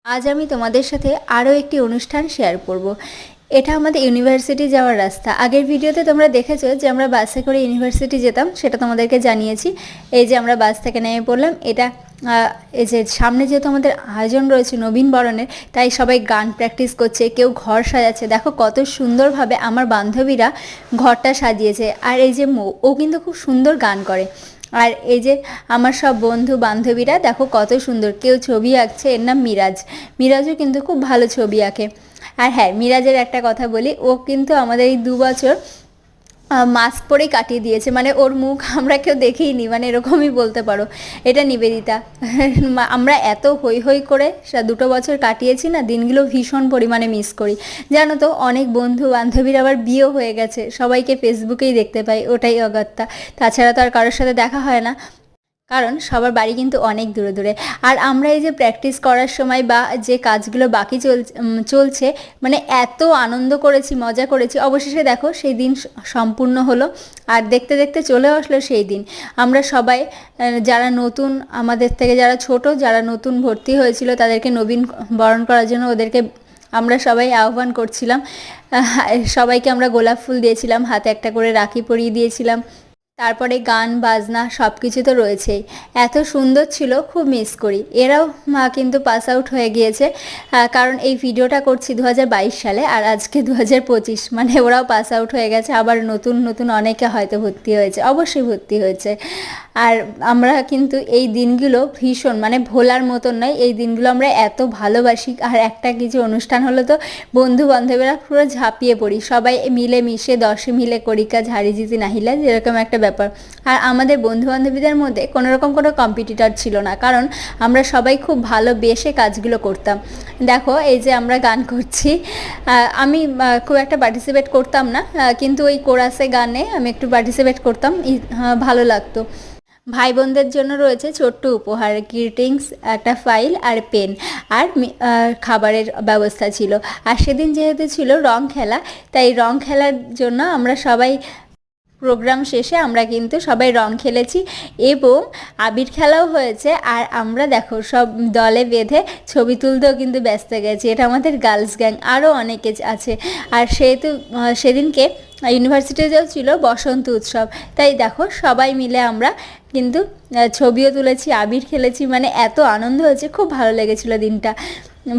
আজ আমি তোমাদের সাথে আরও একটি অনুষ্ঠান শেয়ার করব। এটা আমাদের ইউনিভার্সিটি যাওয়ার রাস্তা। আগের ভিডিওতে তোমরা দেখেছো যে আমরা বাসে করে ইউনিভার্সিটি যেতাম, সেটা তোমাদেরকে জানিয়েছি। এই যে আমরা বাস থেকে নেমে পড়লাম। এটা এই যে সামনে যেহেতু আমাদের আয়োজন রয়েছে নবীন বরণের, তাই সবাই গান প্র্যাকটিস করছে, কেউ ঘর সাজাচ্ছে। দেখো কত সুন্দরভাবে আমার বান্ধবীরা ঘরটা সাজিয়েছে। আর এই যে ও কিন্তু খুব সুন্দর গান করে। আর এই যে আমার সব বন্ধু বান্ধবীরা দেখো কত সুন্দর, কেউ ছবি আঁকছে। এর নাম মিরাজ। মিরাজও কিন্তু খুব ভালো ছবি আঁকে। আর হ্যাঁ, মিরাজের একটা কথা বলি, ও কিন্তু আমাদের এই 2 বছর মাস্ক পরেই কাটিয়ে দিয়েছে, মানে ওর মুখ আমরা কেউ দেখেইনি, মানে এরকমই বলতে পারো। এটা নিবেদিতা। আমরা এত হই হই করে 2 বছর কাটিয়েছি না, দিনগুলো ভীষণ পরিমাণে মিস করি। জানো তো, অনেক বন্ধু বান্ধবীর আবার বিয়েও হয়ে গেছে, সবাইকে ফেসবুকেই দেখতে পাই, ওটাই অগত্যা। তাছাড়া তো আর কারোর সাথে দেখা হয় না, কারণ সবার বাড়ি কিন্তু অনেক দূরে দূরে। আর আমরা এই যে প্র্যাকটিস করার সময় বা যে কাজগুলো বাকি চলছে, মানে এত আনন্দ করেছি, মজা করেছি। অবশেষে দেখো সেই দিন সম্পূর্ণ হলো, আর দেখতে দেখতে চলে আসলো সেই দিন। আমরা সবাই যারা নতুন, আমাদের থেকে যারা ছোট, যারা নতুন ভর্তি হয়েছিল, তাদেরকে নবীন বরণ করার জন্য ওদেরকে আমরা সবাই আহ্বান করছিলাম। সবাইকে আমরা গোলাপ ফুল দিয়েছিলাম, হাতে একটা করে রাখি পরিয়ে দিয়েছিলাম। তারপরে গান বাজনা সব কিছু তো রয়েছেই। এত সুন্দর ছিল, খুব মিস করি। এরাও কিন্তু পাস আউট হয়ে গিয়েছে, কারণ এই ভিডিওটা করছি 2022 সালে, আর আজকে 2025, মানে ওরাও পাস আউট হয়ে গেছে। আবার নতুন নতুন অনেকে হয়তো ভর্তি হয়েছে, অবশ্যই ভর্তি হয়েছে। আর আমরা কিন্তু এই দিনগুলো ভীষণ, মানে ভোলার মতন নয়, এই দিনগুলো আমরা এত ভালোবাসি। আর একটা কিছু অনুষ্ঠান হলো তো বন্ধু বান্ধবীরা পুরো ঝাঁপিয়ে পড়ি, সবাই মিলে মিশে 10 মিলে করি কাজ, হারি জিতি নাহিলা, যেরকম একটা ব্যাপার। আর আমাদের বন্ধু বান্ধবীদের মধ্যে কোনোরকম কোনো কম্পিটিটর ছিল না, কারণ আমরা সবাই খুব ভালোবেসে কাজগুলো করতাম। দেখো এই যে আমরা গান করছি, আমি খুব একটা পার্টিসিপেট করতাম না, কিন্তু ওই কোরাসে গানে আমি একটু পার্টিসিপেট করতাম, ভালো লাগতো। ভাই বোনদের জন্য রয়েছে ছোট্ট উপহার, গ্রিটিংস, একটা ফাইল আর পেন, আর খাবারের ব্যবস্থা ছিল। আর সেদিন যেহেতু ছিল রং খেলা, তাই রং খেলার জন্য আমরা সবাই, প্রোগ্রাম শেষে আমরা কিন্তু সবাই রং খেলেছি এবং আবির খেলাও হয়েছে। আর আমরা দেখো সব দলে বেঁধে ছবি তুলতেও কিন্তু ব্যস্ত গেছি। এটা আমাদের গার্লস গ্যাং, আরও অনেকে আছে। আর সেহেতু সেদিনকে ইউনিভার্সিটিতেও ছিল বসন্ত উৎসব, তাই দেখো সবাই মিলে আমরা কিন্তু ছবিও তুলেছি, আবির খেলেছি, মানে এত আনন্দ হয়েছে, খুব ভালো লেগেছিল দিনটা।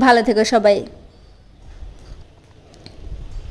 ভালো থেকো সবাই।